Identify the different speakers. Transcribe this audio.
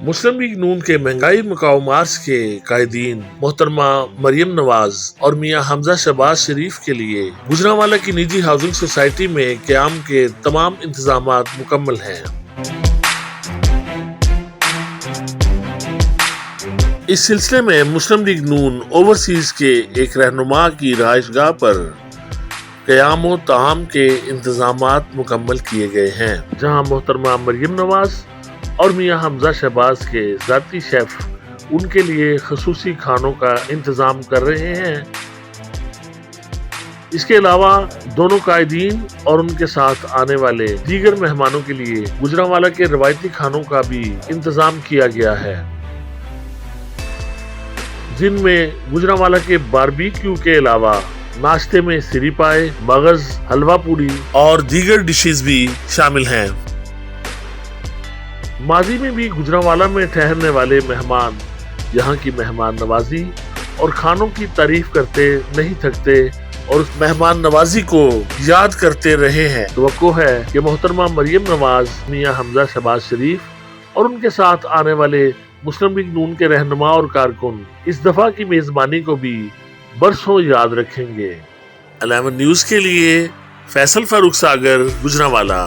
Speaker 1: مسلم league نون کے مہنگائی Macau March کے قائدین محترمہ مریم نواز اور میاں حمزہ شہباز شریف کے لیے گجرانوالہ کی نجی ہاؤسنگ سوسائٹی میں قیام کے تمام انتظامات مکمل ہیں۔ اس سلسلے میں مسلم لیگ نون اوورسیز کے ایک رہنما کی رہائش گاہ پر قیام و طعام کے انتظامات مکمل کیے گئے ہیں، جہاں محترمہ مریم نواز اور میاں حمزہ شہباز کے ذاتی شیف ان کے لیے خصوصی کھانوں کا انتظام کر رہے ہیں۔ اس کے علاوہ دونوں قائدین اور ان کے ساتھ آنے والے دیگر مہمانوں کے لیے گجرانوالہ کے روایتی کھانوں کا بھی انتظام کیا گیا ہے، جن میں گجرانوالہ کے باربیکیو کے علاوہ ناشتے میں سری پائے، مغز، حلوہ پوری اور دیگر ڈشز بھی شامل ہیں۔ ماضی میں بھی گجرانوالہ میں ٹھہرنے والے مہمان یہاں کی مہمان نوازی اور کھانوں کی تعریف کرتے نہیں تھکتے اور اس مہمان نوازی کو یاد کرتے رہے ہیں۔ توقع ہے کہ محترمہ مریم نواز، میاں حمزہ شہباز شریف اور ان کے ساتھ آنے والے مسلم لیگ نون کے رہنما اور کارکن اس دفعہ کی میزبانی کو بھی برسوں یاد رکھیں گے۔ 11 نیوز کے لیے فیصل فاروق ساگر، گجرانوالہ۔